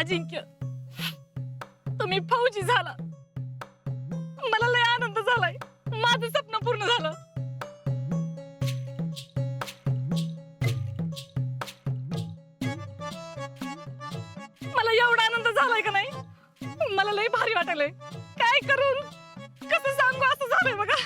अजिंक्य, तुम्ही फौजी झाला, मला लय आनंद झालाय, माझं स्वप्न पूर्ण झालं. मला एवढा आनंद झालाय का नाही, मला लय भारी वाटायलंय. काय करून कसं सांगू असं झालंय बघा.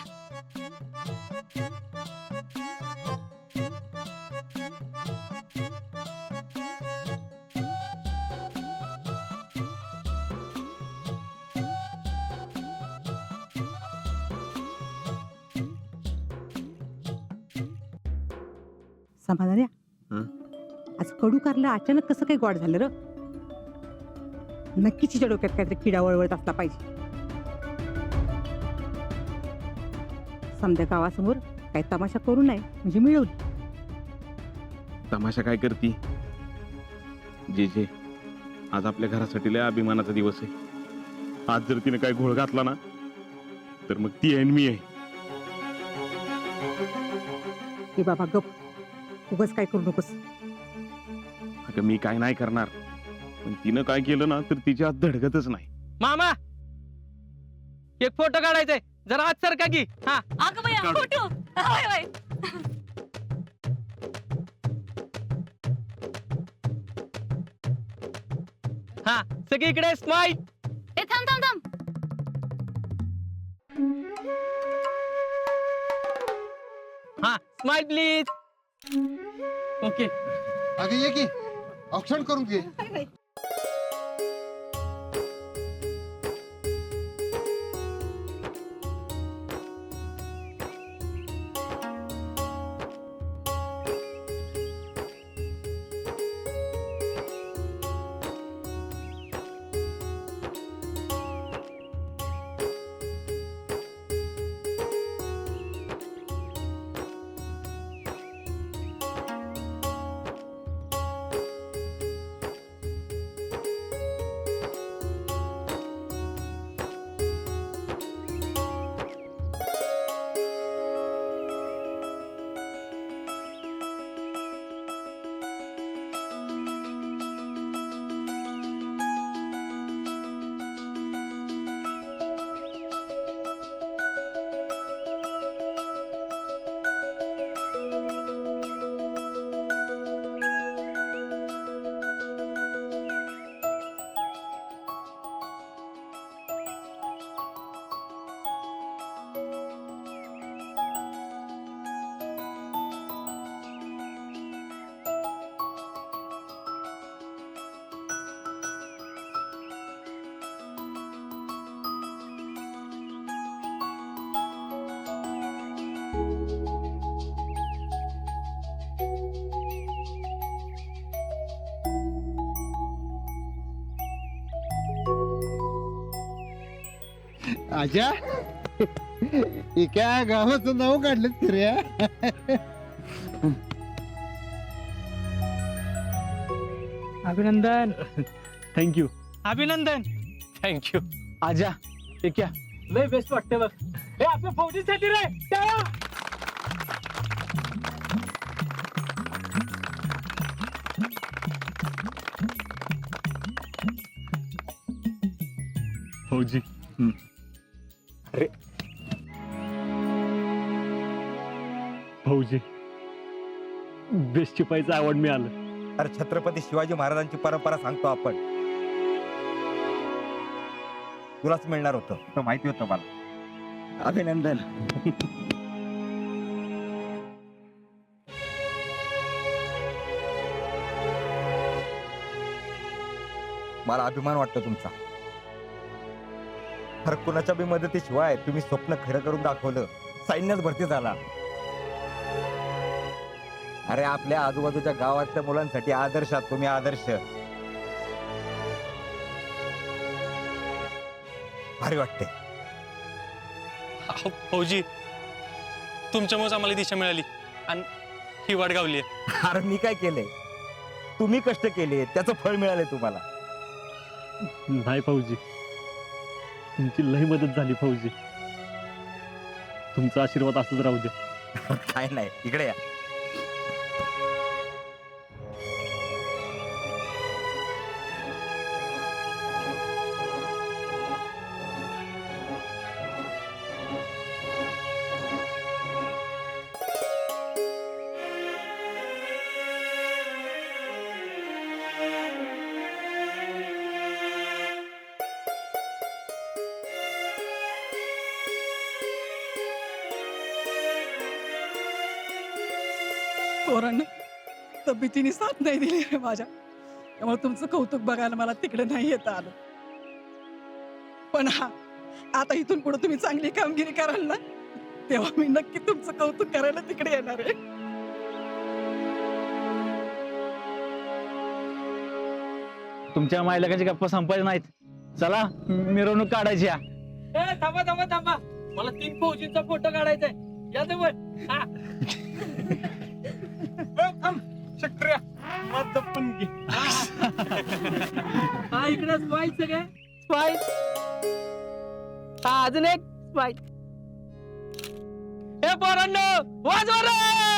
समाधान या आज कडू कारला अचानक कसं काही गोड झालं र. नक्कीच तिच्या डोक्यात काहीतरी किडा वळवळत असला पाहिजे. समजा गावासमोर काही तमाशा करू नये म्हणजे मिळवली. तमाशा काय करती जे जे, आज आपल्या घरासाठी लय अभिमानाचा दिवस आहे. आज जर तिने काय घोळ घातला ना तर मग ती आहे आणि मी आहे. हे बाबा गप, उगाच काय करू नकोस. अगं मी काय नाही करणार, पण तिनं काय केलं ना तर तिच्या हात धडकतच नाही. मामा एक फोटो काढायचाय, जरा आत सरका की. हा अगं बया, फोटो. होय होय. हा सगळीकडे स्माइल. ए थांब थांब थांब. हा स्माइल प्लीज. ओके. अगं ये की औक्षण करून घे. आजा एका गावाचं नाव काढलं फिर्या. अभिनंदन. थँक्यू. अभिनंदन. थँक्यू. आजा ठीक आहे, लय बेस्ट वाटते बघ. हे आपल्या फौजीसाठी रे. टाळ्या. फौजी. अरे फौजी बेस्ट शिपाईचं अवॉर्ड मिळालं. अरे छत्रपती शिवाजी महाराजांची परंपरा सांगतो आपण. तुलाच मिळणार होतं, तर माहिती होतं मला. अभिनंदन. मला अभिमान वाटतो तुमचा. हर कुणाच्या बी मदतीशिवाय तुम्ही स्वप्न खरं करून दाखवलं. सैन्यात भरती झाला. अरे आपल्या आजूबाजूच्या गावातल्या मुलांसाठी आदर्श आहात तुम्ही. आदर्श. भारी वाटते. फौजी तुमच्यामुळेच आम्हाला दिशा मिळाली आणि ही वाट गावली. अरे मी काय केलंय, तुम्ही कष्ट केले त्याचं फळ मिळालंय तुम्हाला. नाही फौजी, तुमची लई मदत झाली फौजी. तुमचा आशीर्वाद असंच राहू द्या. काय नाही, इकडे या. पोरांना तब्येतीने साथ नाही दिली रे माझ्या, त्यामुळे तुमचं कौतुक बघायला मला तिकडे नाही येता आलं. पण हा, आता इथून पुढे तुम्ही चांगली कामगिरी कराल ना, तेव्हा मी नक्की तुमचं कौतुक करायला तिकडे येणार आहे. तुमच्या मायलेकाची गप्पा संपायच्या नाहीत. चला मिरवणूक काढायची. थांबा थांबा थांबा, मला 3 फौजींचा फोटो काढायचा आहे. या जवळ. हा इकडे स्पाइस सगळे स्पाइस. हा अजून एक स्पाइस. हे पोरांनो वाजवा रे.